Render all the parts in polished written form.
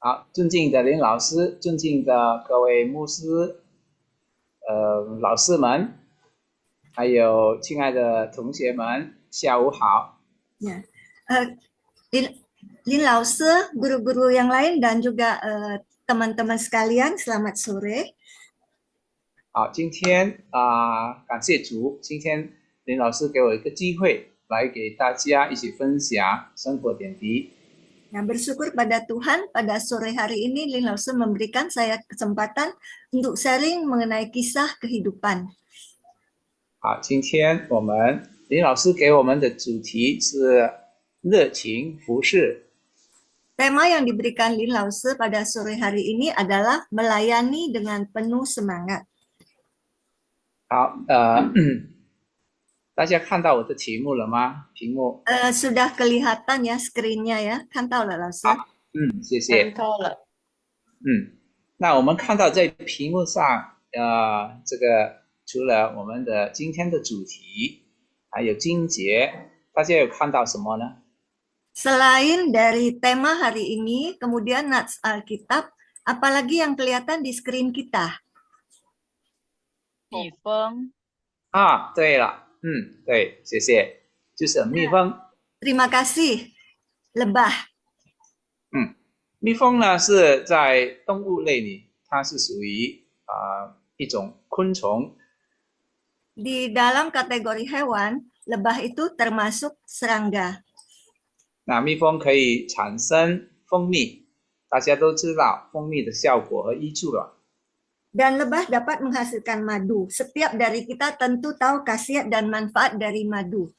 好，尊敬的林老师，尊敬的各位牧师、老师们，还有亲爱的同学们，下午好。Ya, eh, Lin, Lin Lause, guru-guru yang lain dan juga teman-teman sekalian, selamat sore. 好，今天感谢主，今天林老师给我一个机会，来给大家一起分享生活点滴。Nah, bersyukur pada Tuhan pada sore hari ini Lin Lause memberikan saya kesempatan untuk sharing mengenai kisah kehidupan. 好，今天林老师给我们的主题是热情服饰。Tema yang diberikan Lin Lause pada sore hari ini adalah melayani dengan penuh semangat. 好，大家看到我的题目了吗？屏幕。Sudah kelihatan ya screen-nya ya, kan tahu lah Lause. 谢谢。看到了。那我们看到在屏幕上，这个除了我们的今天的主题，还有经节，大家有看到什么呢？ Selain dari tema hari ini, kemudian Nats Alkitab, apalagi yang kelihatan di screen kita? 蜜蜂。对了，对，谢谢，就是蜜蜂。Terima kasih, lebah. 蜜蜂呢是在动物类里，它是属于一种昆虫。Di dalam kategori hewan, lebah itu termasuk serangga. 那蜜蜂可以产生蜂蜜，大家都知道蜂蜜的效果和益处了。Dan lebah dapat menghasilkan madu. Setiap dari kita tentu tahu khasiat dan manfaat dari madu.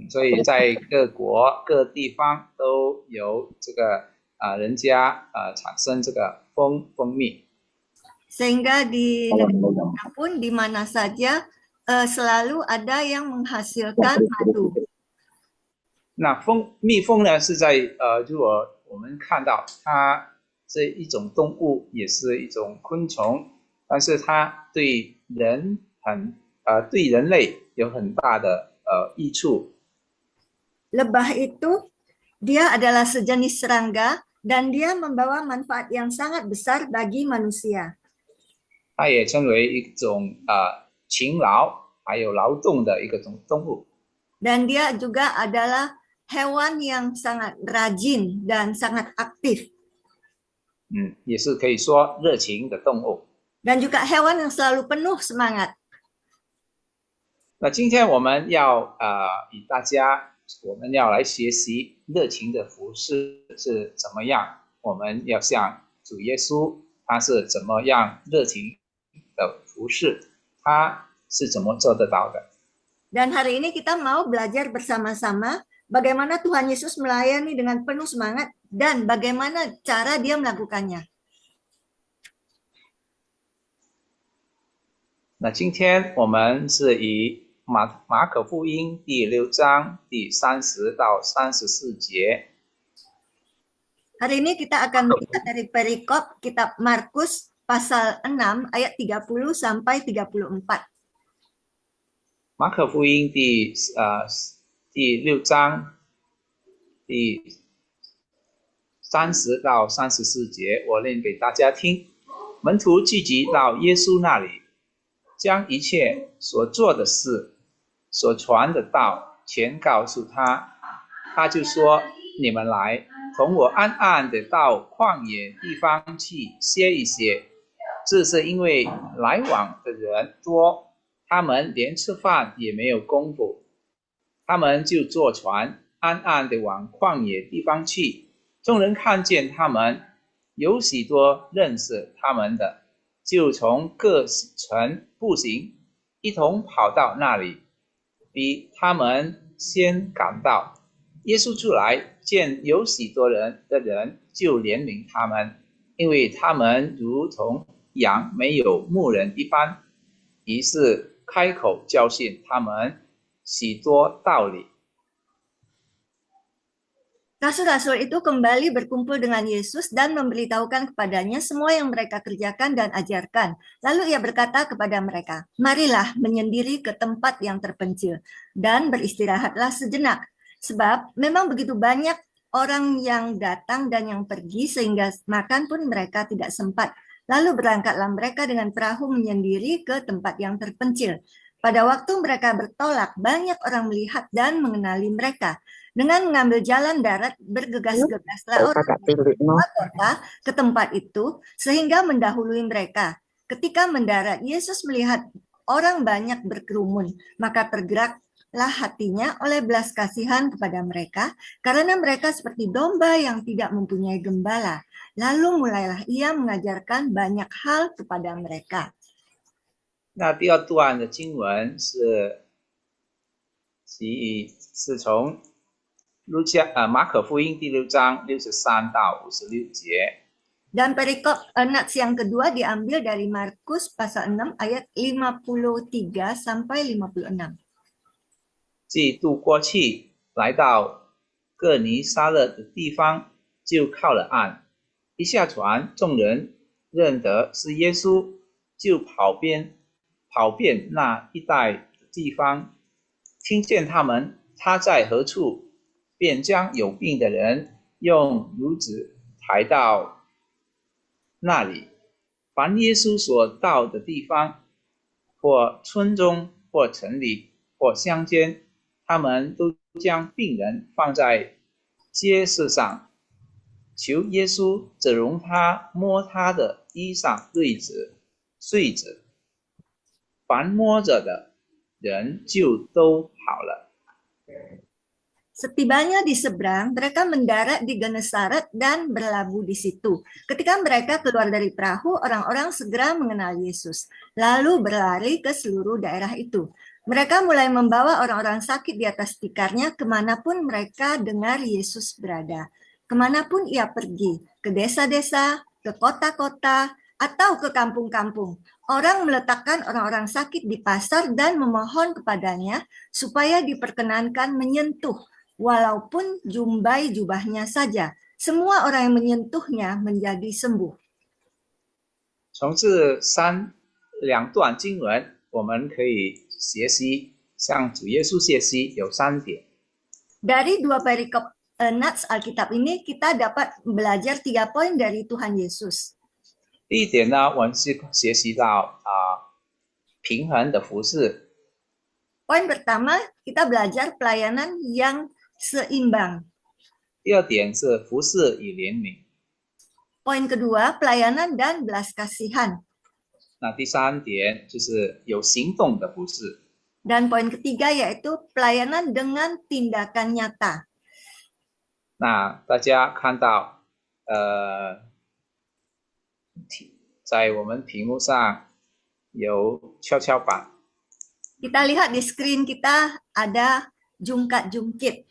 所以在各国各地方都有这个人家产生这个蜂蜜。 Sehingga di negara pun di mana saja selalu ada yang menghasilkan madu. 那蜜蜂呢是在如果我们看到它这一种动物也是一种昆虫，但是它对人类有很大的益处。 Lebah itu dia adalah sejenis serangga dan dia membawa manfaat yang sangat besar bagi manusia. 它也称为一种勤劳还有劳动的一个动物。 Dan dia juga adalah hewan yang sangat rajin dan sangat aktif. 也是可以说热情的动物。 Dan juga hewan yang selalu penuh semangat. 那今天我们要我们要来学习热情的服饰是怎么样，我们要像主耶稣他是怎么样热情的服饰，他是怎么做得到的。 Dan hari ini kita mau belajar bersama-sama bagaimana Tuhan Yesus melayani dengan penuh semangat dan bagaimana cara dia melakukannya. 那今天我们是以马可福音第6章第30到34节。 Hari ini kita akan melihat dari perikop kitab Markus pasal 6 ayat 30 sampai 34. 马可福音第6章第30到34节，我念给大家听。门徒聚集到耶稣那里，将一切所做的事、所传的道全告诉他。他就说：“你们来，同我暗暗的到旷野地方去歇一歇。这是因为来往的人多，他们连吃饭也没有功夫。他们就坐船，暗暗的往旷野地方去。众人看见他们，有许多认识他们的，就从各城步行，一同跑到那里，比他们先赶到。耶稣出来，见有许多人就怜悯他们，因为他们如同羊没有牧人一般，于是开口教训他们许多道理。 Rasul-rasul itu kembali berkumpul dengan Yesus dan memberitahukan kepadanya semua yang mereka kerjakan dan ajarkan. Lalu ia berkata kepada mereka, "Marilah menyendiri ke tempat yang terpencil dan beristirahatlah sejenak. Sebab memang begitu banyak orang yang datang dan yang pergi sehingga makan pun mereka tidak sempat. Lalu berangkatlah mereka dengan perahu menyendiri ke tempat yang terpencil. Pada waktu mereka bertolak, banyak orang melihat dan mengenali mereka. Dengan mengambil jalan darat, bergegas-gegaslah orang dari kota ke tempat itu sehingga mendahului mereka. Ketika mendarat, Yesus melihat orang banyak berkerumun, maka tergeraklah hatinya oleh belas kasihan kepada mereka, karena mereka seperti domba yang tidak mempunyai gembala. Lalu mulailah ia mengajarkan banyak hal kepada mereka. 那第二段的经文是从马可福音第6章63到56节。 Dan perikop nats yang kedua diambil dari Markus pasal 6 ayat 53 sampai 56. 既渡过去，来到各尼撒勒的地方，就靠了岸。一下船，众人认得是耶稣，就跑遍那一带的地方，听见他在何处，便将有病的人用褥子抬到那里。凡耶稣所到的地方，或村中，或城里，或乡间，他们都将病人放在街市上，求耶稣只容他摸他的衣裳穗子，凡摸着的人就都好了。 Setibanya di seberang, mereka mendarat di Genesaret dan berlabuh di situ. Ketika mereka keluar dari perahu, orang-orang segera mengenal Yesus, lalu berlari ke seluruh daerah itu. Mereka mulai membawa orang-orang sakit di atas tikarnya kemanapun mereka dengar Yesus berada. Kemanapun ia pergi, ke desa-desa, ke kota-kota, atau ke kampung-kampung. Orang meletakkan orang-orang sakit di pasar dan memohon kepadanya supaya diperkenankan menyentuh, walaupun jumbai jubahnya saja. Semua orang yang menyentuhnya menjadi sembuh. 从这两段经文，我们可以学习向主耶稣学习有3点。 Dari dua perikop nats Alkitab ini kita dapat belajar 3 poin dari Tuhan Yesus. 第一点呢，我们是学习到平衡的服侍。 Poin pertama, kita belajar pelayanan yang seimbang. 第二点是服侍与怜悯。 Poin kedua, pelayanan dan belas kasihan. 那第3点就是有行动的服侍。 Dan poin ketiga yaitu pelayanan dengan tindakan nyata. 那大家看到在我们屏幕上有跷跷板。 Kita lihat di screen kita ada jungkat-jungkit.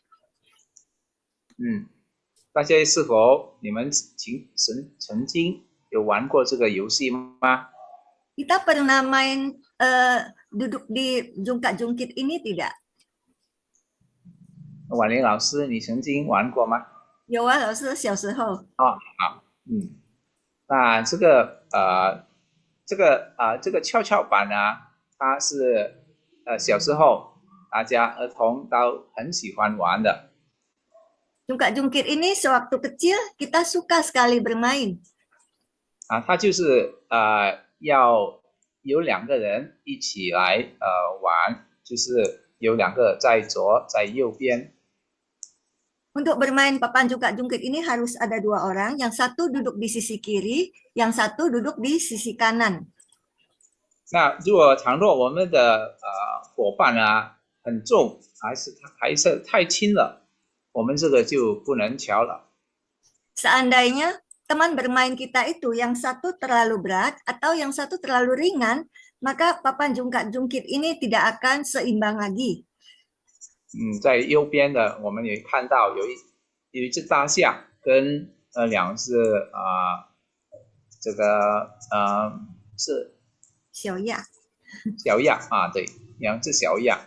大家是否你们曾经有玩过这个游戏吗？ Kita pernah main duduk di jungkat-jungkit ini tidak? 婉玲老师，你曾经玩过吗？有啊，老师小时候。好，那这个跷跷板呢，它是小时候大家儿童都很喜欢玩的。 Jungkat-jungkit ini sewaktu kecil kita suka sekali bermain. 它就是要有2个人一起来玩，就是有2个在左在右边。 Untuk bermain papan jungkat-jungkit ini harus ada 2 orang, yang satu duduk di sisi kiri, yang satu duduk di sisi kanan. 那倘若我们的伙伴啊很重，还是太轻了，我们这个就不能调了。 Seandainya teman bermain kita itu yang satu terlalu berat atau yang satu terlalu ringan, maka papan jungkat-jungkit ini tidak akan seimbang lagi. 在右边的我们也看到有一只大象跟2只这个是小鸭啊，对，2只小鸭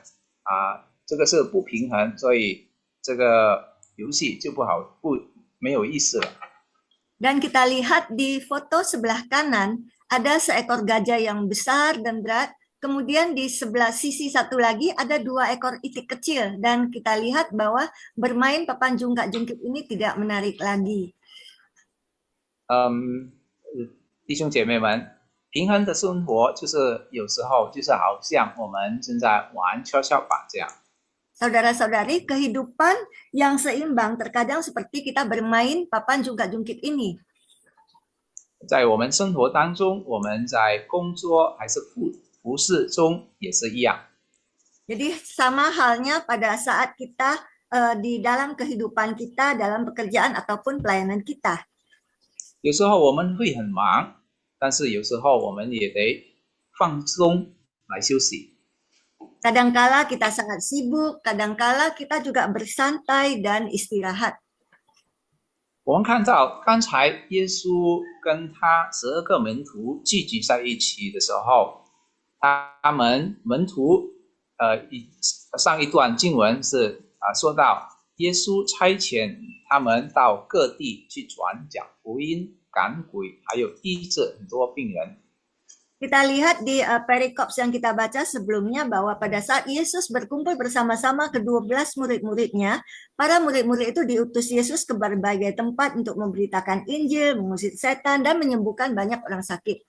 这个是不平衡，所以这个游戏就没有意思了。 Dan kita lihat di foto sebelah kanan ada seekor gajah yang besar dan berat Kemudian di sebelah sisi satu lagi ada 2 ekor itik kecil dan kita lihat bahwa bermain papan jungkat-jungkit ini tidak menarik lagi. 弟兄姐妹们，平衡的生活就是有时候就是好像我们正在玩跷跷板这样。 Saudara-saudari, kehidupan yang seimbang terkadang seperti kita bermain papan jungkat-jungkit ini. 在我们生活当中，我们在工作还是服侍中也是一样。 Jadi sama halnya pada saat kita di dalam kehidupan kita, dalam pekerjaan ataupun pelayanan kita. 有时候我们会很忙，但是有时候我们也得放松来休息。 Kadangkala kita sangat sibuk, kadangkala kita juga bersantai dan istirahat. 我们看到刚才耶稣跟他12个门徒聚集在一起的时候，他们门徒上一段经文是说到耶稣差遣他们到各地去传讲福音、赶鬼，还有医治很多病人。 Kita lihat di perikops yang kita baca sebelumnya bahwa pada saat Yesus berkumpul bersama-sama ke-12 murid-muridnya, para murid-murid itu diutus Yesus ke berbagai tempat untuk memberitakan Injil, mengusir setan, dan menyembuhkan banyak orang sakit.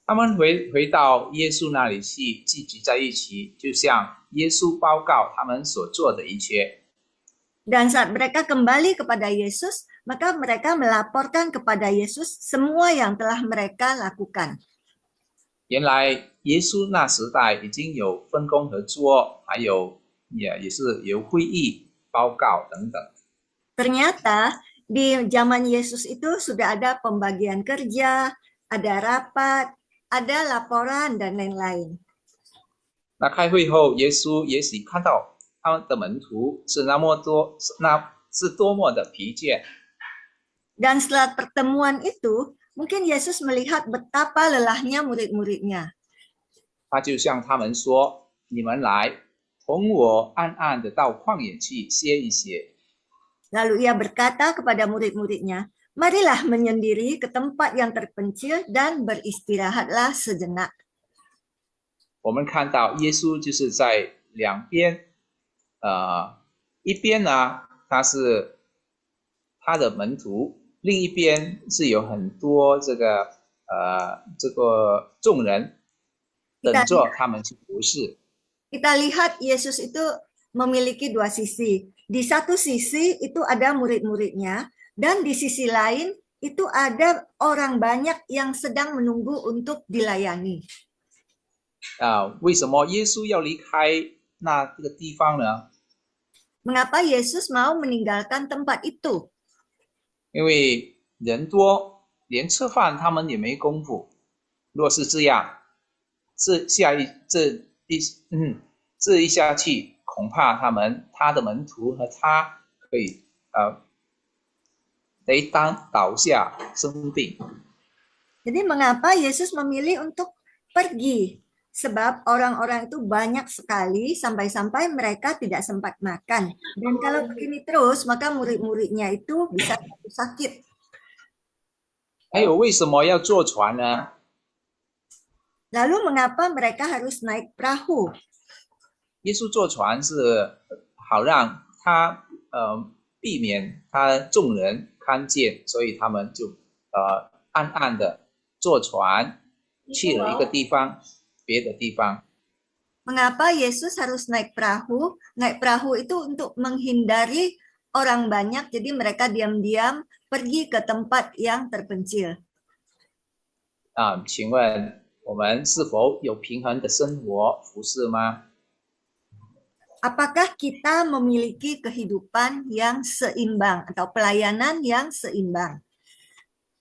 他们回到耶稣那里去聚集在一起，就向耶稣报告他们所做的一切。 Dan saat mereka kembali kepada Yesus, maka mereka melaporkan kepada Yesus semua yang telah mereka lakukan. 原来耶稣那时代已经有分工合作，还有也是有会议、报告等等。 Ternyata di zaman Yesus itu sudah ada pembagian kerja, ada rapat, ada laporan, dan lain-lain. 那开会后，耶稣也许看到他们的门徒是多么的疲倦。 Dan setelah pertemuan itu, mungkin Yesus melihat betapa lelahnya murid-muridnya. 他就向他们说：“你们来，同我暗暗的到旷野去歇一歇。” Lalu ia berkata kepada murid-muridnya, marilah menyendiri ke tempat yang terpencil dan beristirahatlah sejenak. 我们看到耶稣就是在两边，一边呢他是他的门徒。 另一边是有很多这个众人等着他们去服侍。 Kita lihat Yesus itu memiliki 2 sisi. Di satu sisi itu ada murid-muridnya, dan di sisi lain itu ada orang banyak yang sedang menunggu untuk dilayani. 为什么耶稣要离开这个地方呢？ Mengapa Yesus mau meninggalkan tempat itu? 因为人多，连吃饭他们也没功夫。若是这样，这一下去，恐怕他的门徒和他可以倒下生病。 Jadi mengapa Yesus memilih untuk pergi? Sebab orang-orang itu banyak sekali sampai-sampai mereka tidak sempat makan. Dan kalau begini terus, maka murid-muridnya itu bisa sakit. 还有为什么要坐船呢？ Lalu mengapa mereka harus naik perahu? 耶稣坐船是好让他避免他众人看见，所以他们就暗暗的坐船去了一个地方。 别的地方。 Mengapa Yesus harus naik perahu? Naik perahu itu untuk menghindari orang banyak, jadi mereka diam-diam pergi ke tempat yang terpencil. 请问我们是否有平衡的生活服侍吗？ Apakah kita memiliki kehidupan yang seimbang atau pelayanan yang seimbang?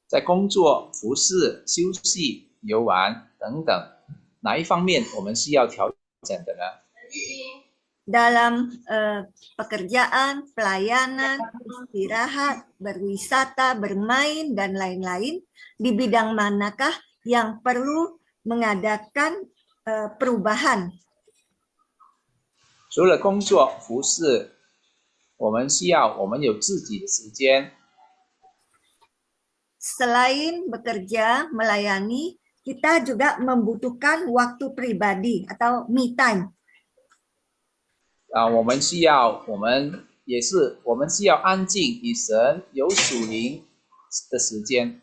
在工作、服侍、休息、游玩等等。 哪一方面我们是要调整的呢？ Dalam pekerjaan, pelayanan, istirahat, berwisata, bermain, dan lain-lain, di bidang manakah yang perlu mengadakan perubahan? 除了工作、服侍，我们有自己的时间。 Selain bekerja, melayani, kita juga membutuhkan waktu pribadi atau me time. 我们需要安静与神有属灵的时间。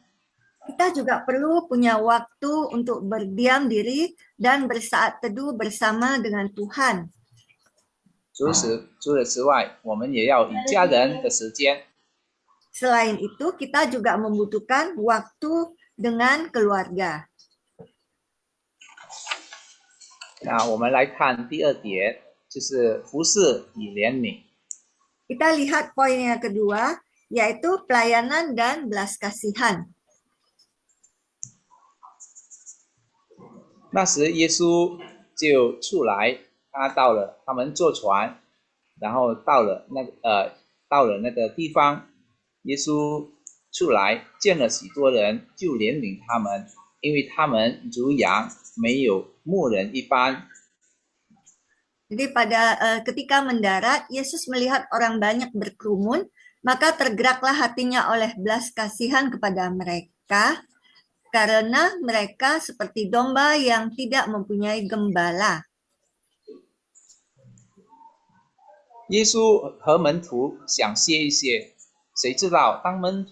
Kita juga perlu punya waktu untuk berdiam diri dan bersaat teduh bersama dengan Tuhan. 除此之外，我们也要与家人的时间。 Selain itu, kita juga membutuhkan waktu dengan keluarga. 那我们来看第二点，就是服侍与怜悯。 Kita lihat poin yang kedua, yaitu pelayanan dan belas kasihan. 那时耶稣就出来，他们坐船，然后到了那个地方，耶稣出来见了许多人，就怜悯他们，因为他们如羊没有牧人一般。 Jadi ketika mendarat, Yesus melihat orang banyak berkerumun, maka tergeraklah hatinya oleh belas kasihan kepada mereka, karena mereka seperti domba yang tidak mempunyai gembala. 耶稣和门徒想歇一歇，谁知道当耶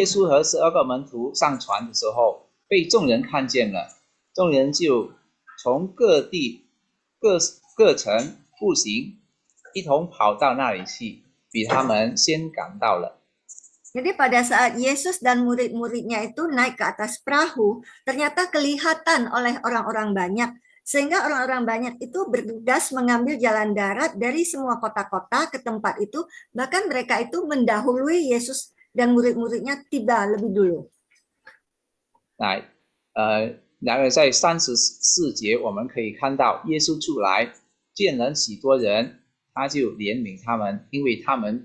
稣和12个门徒上船的时候，被众人看见了，众人就从各地各城步行，一同跑到那里去，比他们先赶到了。 Jadi pada saat Yesus dan murid-muridnya itu naik ke atas perahu, ternyata kelihatan oleh orang-orang banyak. Sehingga orang-orang banyak itu bergegas mengambil jalan darat dari semua kota-kota ke tempat itu. Bahkan mereka itu mendahului Yesus dan murid-muridnya tiba lebih dulu. 然而在34节我们可以看到耶稣出来见了许多人，他就怜悯他们，因为他们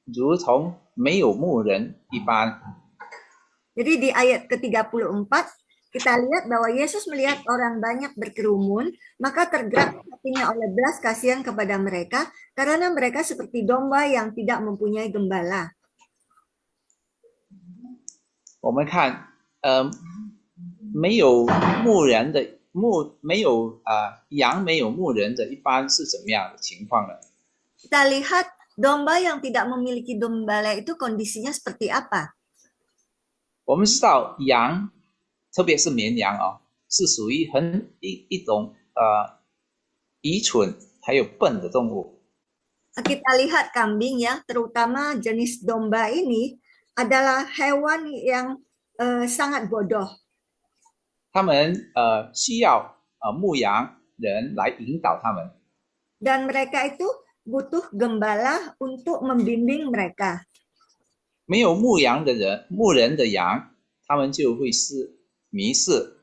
如同没有牧人一般。 Jadi di ayat ke-34 kita lihat bahwa Yesus melihat orang banyak berkerumun, maka tergerak hatinya oleh belas kasihan kepada mereka karena mereka seperti domba yang tidak mempunyai gembala. 我们看没有羊没有牧人的一般是怎么样的情况呢？ Kita lihat domba yang tidak memiliki gembala itu kondisinya seperti apa? 我们知道羊，特别是绵羊是属于一种愚蠢还有笨的动物。 Kita lihat kambing ya, terutama jenis domba ini adalah hewan yang sangat bodoh. 他们需要牧羊人来引导他们。 Dan mereka itu butuh gembala untuk membimbing mereka. 没有牧人的羊，他们就会迷失，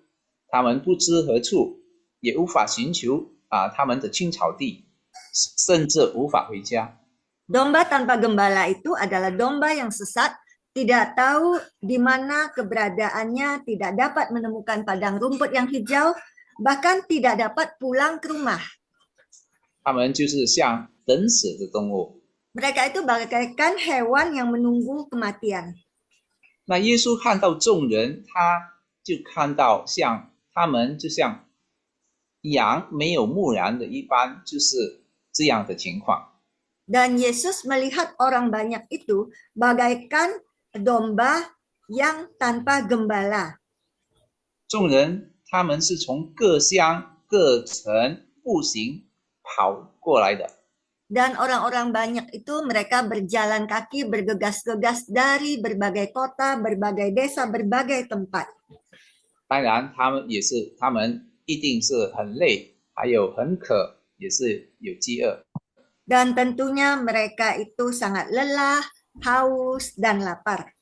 他们不知何处，也无法寻求他们的青草地，甚至无法回家。 Domba tanpa gembala itu adalah domba yang sesat, tidak tahu di mana keberadaannya, tidak dapat menemukan padang rumput yang hijau, bahkan tidak dapat pulang ke rumah. 他们就是像等死的动物。 Mereka itu bagaikan hewan yang menunggu kematian. 那耶稣看到众人，他就看到他们就像羊没有牧人的一般，就是这样的情况。 Dan Yesus melihat orang banyak itu bagaikan domba yang tanpa gembala. 众人他们是从各乡各城步行跑过来的。 Dan orang-orang banyak itu mereka berjalan kaki bergegas-gegas dari berbagai kota, berbagai desa, berbagai tempat. 当然他们一定是很累，还有很渴，也是有饥饿。 Dan tentunya mereka itu sangat lelah, haus, dan lapar.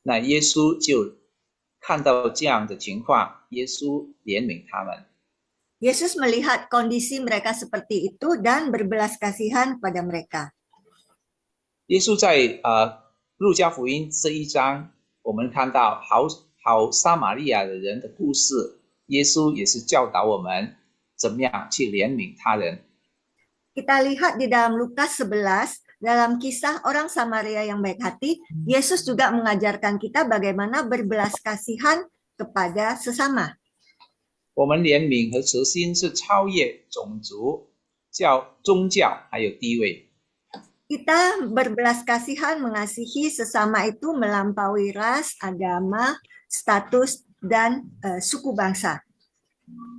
那耶稣就看到这样的情况，耶稣怜悯他们。 Yesus melihat kondisi mereka seperti itu dan berbelas kasihan pada mereka. 耶稣在路加福音这一章，我们看到好撒玛利亚的人的故事，耶稣也是教导我们怎么样去怜悯他人。 Kita lihat di dalam Lukas 11 dalam kisah orang Samaria yang baik hati, Yesus juga mengajarkan kita bagaimana berbelas kasihan kepada sesama. 我们怜悯和慈心是超越种族、宗教还有地位。 Kita berbelas kasihan mengasihi sesama itu melampaui ras, agama, status, dan suku bangsa.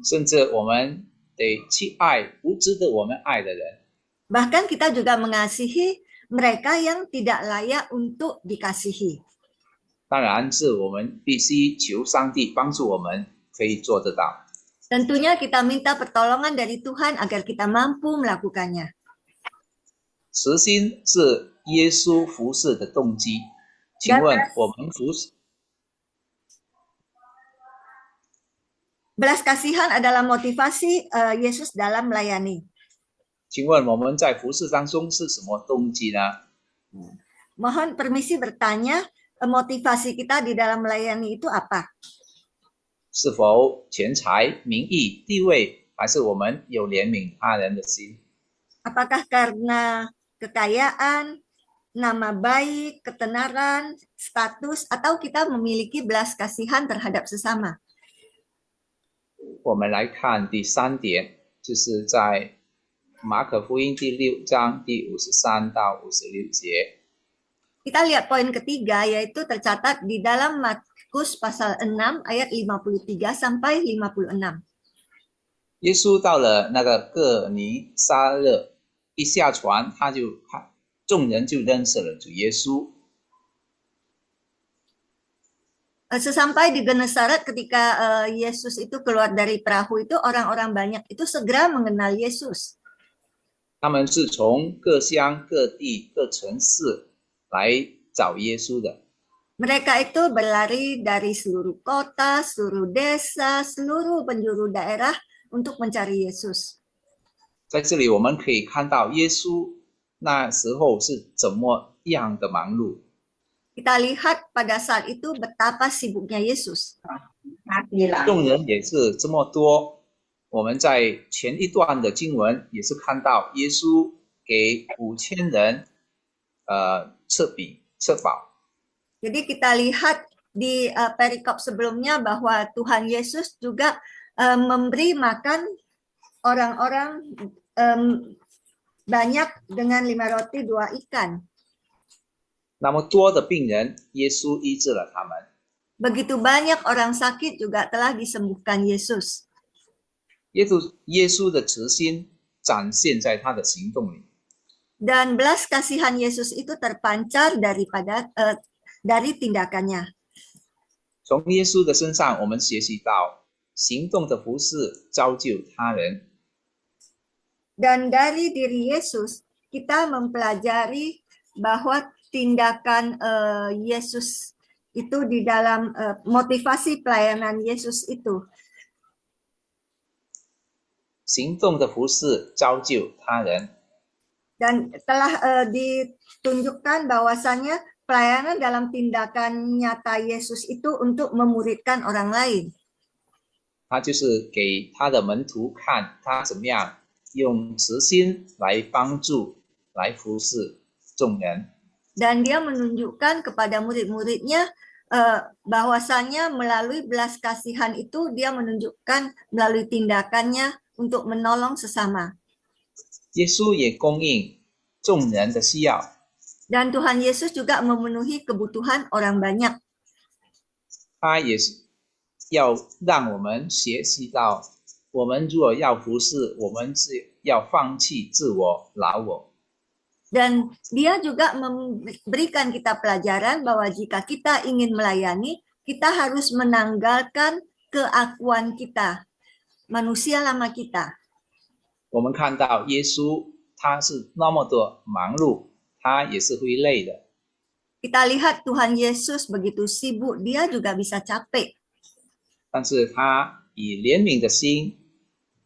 甚至我们得去爱无知的我们爱的人。 Bahkan kita juga mengasihi mereka yang tidak layak untuk dikasihi. 当然是我们必须求上帝帮助我们可以做得到。 Tentunya kita minta pertolongan dari Tuhan agar kita mampu melakukannya. 慈心是耶稣服侍的动机。请问我们服侍 Belas kasihan adalah motivasi Yesus dalam melayani. 请问我们在服侍当中是什么动机呢？ Mohon permisi bertanya, motivasi kita di dalam melayani itu apa? 是否钱财、名义、地位，还是我们有怜悯他人的心？ Apakah karena kekayaan, nama baik, ketenaran, status, atau kita memiliki belas kasihan terhadap sesama? 我们来看第3点，就是在马可福音第6章第53到56节。 Kita lihat poin ketiga, yaitu tercatat di dalam Markus pasal 6 ayat 53 sampai 56. 耶稣到了那个各尼撒勒，一下船，众人就认识了主耶稣。 Sesampai di Genesaret ketika Yesus itu keluar dari perahu itu, orang-orang banyak itu segera mengenal Yesus. 他们是从各乡各地各城市来找耶稣的。 Mereka itu berlari dari seluruh kota, seluruh desa, seluruh penjuru daerah untuk mencari Yesus. 在这里我们可以看到耶稣那时候是怎么样的忙碌。 Kita lihat pada saat itu betapa sibuknya Yesus. 众人也是这么多。我们在前一段的经文也是看到耶稣给5000人吃饱。 Jadi kita lihat di perikop sebelumnya bahwa Tuhan Yesus juga memberi makan orang-orang banyak dengan 5 roti 2 ikan. 那么多的病人，耶稣医治了他们。 Begitu banyak orang sakit juga telah disembuhkan Yesus. 耶稣的慈心展现在他的行动里。 Dan belas kasihan Yesus itu terpancar dari tindakannya. 从耶稣的身上，我们学习到行动的服侍造就他人。 Dan dari diri Yesus kita mempelajari bahwa tindakan Yesus itu di dalam motivasi pelayanan Yesus itu. 行动的服侍造就他人。 Dan telah ditunjukkan bahwasannya pelayanan dalam tindakan nyata Yesus itu untuk memuridkan orang lain. 他就是给他的门徒看他怎么样用慈心来帮助、来服侍众人。 Dan dia menunjukkan kepada murid-muridnya bahwasannya melalui belas kasihan itu dia menunjukkan melalui tindakannya untuk menolong sesama. 耶稣也供应众人的需要。 Dan Tuhan Yesus juga memenuhi kebutuhan orang banyak. 他也是要让我们学习到，我们如果要服侍，我们是要放弃自我、老我。 Dan dia juga memberikan kita pelajaran bahwa jika kita ingin melayani, kita harus menanggalkan keakuan kita, manusia lama kita. 我们看到耶稣他是那么的忙碌，他也是会累的。 Kita lihat Tuhan Yesus begitu sibuk, dia juga bisa capek. 但是他以怜悯的心，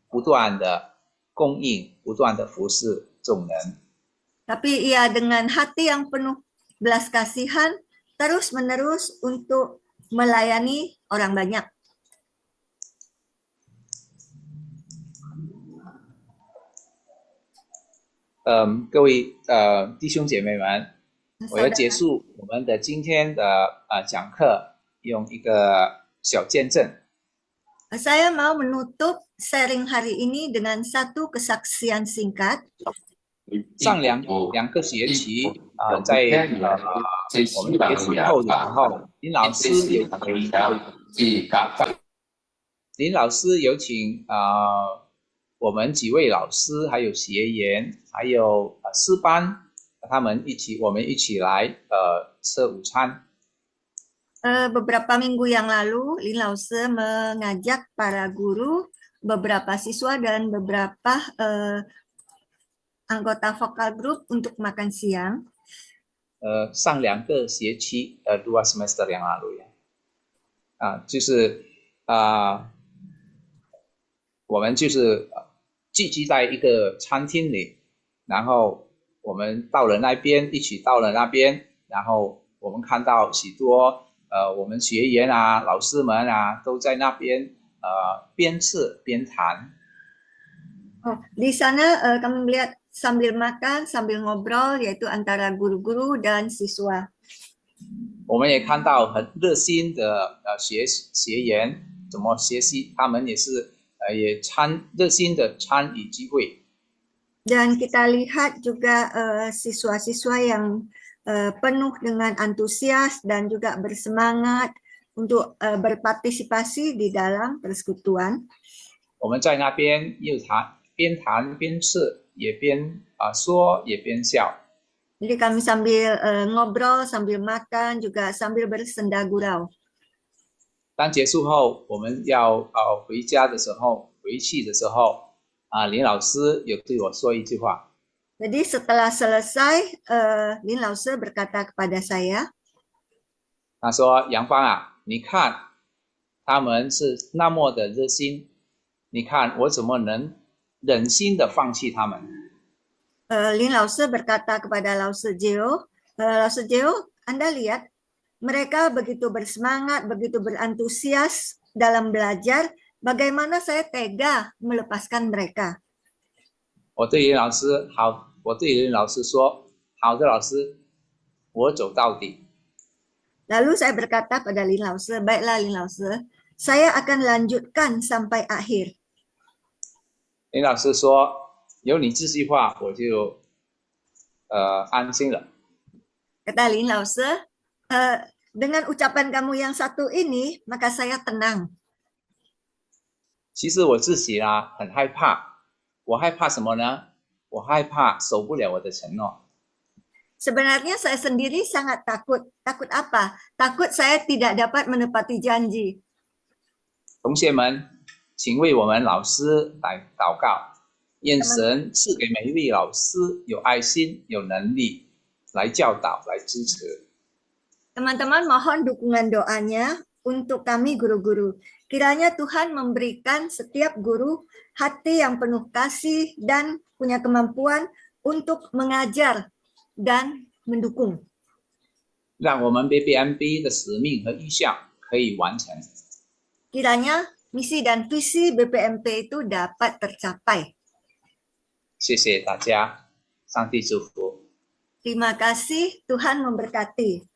不断的供应，不断的服侍众人。 Tapi ia dengan hati yang penuh belas kasihan, terus-menerus untuk melayani orang banyak. 各位弟兄姐妹们，我要 Saudara, 结束我们的今天的讲课，用一个小见证。 saya mau menutup sharing hari ini dengan satu kesaksian singkat. 上两个学期在我们结束后的时候，林老师有请我们几位老师，还有学员，还有师班，我们一起来吃午餐。 Beberapa minggu yang lalu, Lin Lause mengajak para guru, beberapa siswa dan beberapa anggota vokal group untuk makan siang. 上2个学期2 semester yang lalu ya，就是我们就是聚集在一个餐厅里，然后我们到了那边，一起到了那边，然后我们看到许多我们学员啊、老师们啊都在那边边吃边谈。 Di sana kami melihat sambil makan, sambil ngobrol, yaitu antara guru-guru dan siswa. 我们也看到很热心的学员怎么学习，他们也是也热心的参与聚会。 Dan kita lihat juga siswa-siswa yang penuh dengan antusias dan juga bersemangat untuk berpartisipasi di dalam persekutuan. 我们在那边又边谈边吃，也边说也边笑。 Jadi kami sambil ngobrol, sambil makan, juga sambil bersenda gurau. 当结束后，我们要回去的时候，林老师有对我说一句话。 Jadi setelah selesai, Lin Lause berkata kepada saya, 他说：“杨芳啊，你看他们是那么的热心，你看我怎么能忍心的放弃他们？” Lin Lause berkata kepada Lause Geo, Anda lihat mereka begitu bersemangat, begitu berantusias dalam belajar, bagaimana saya tega melepaskan mereka? 我对林老师说：“好的，老师，我走到底。” Lalu saya berkata pada Lin Lause, baiklah Lin Lause, saya akan lanjutkan sampai akhir. 林老师说：“有你这句话，我就安心了。” Kata Lin Lause, dengan ucapan kamu yang satu ini, maka saya tenang. 其实我自己很害怕，我害怕什么呢？我害怕守不了我的承诺。 Sebenarnya saya sendiri sangat takut. Takut apa? Takut saya tidak dapat menepati janji. 同学们，请为我们老师来祷告，愿神赐给每一位老师有爱心、有能力来教导、来支持。 Teman-teman mohon dukungan doanya untuk kami guru-guru. Kiranya Tuhan memberikan setiap guru hati yang penuh kasih dan punya kemampuan untuk mengajar dan mendukung. 让我们 BBMP 的使命和意向可以完成。 Kiranya misi dan visi BPMP itu dapat tercapai. 谢谢大家，上帝祝福。 Terima kasih, Tuhan memberkati.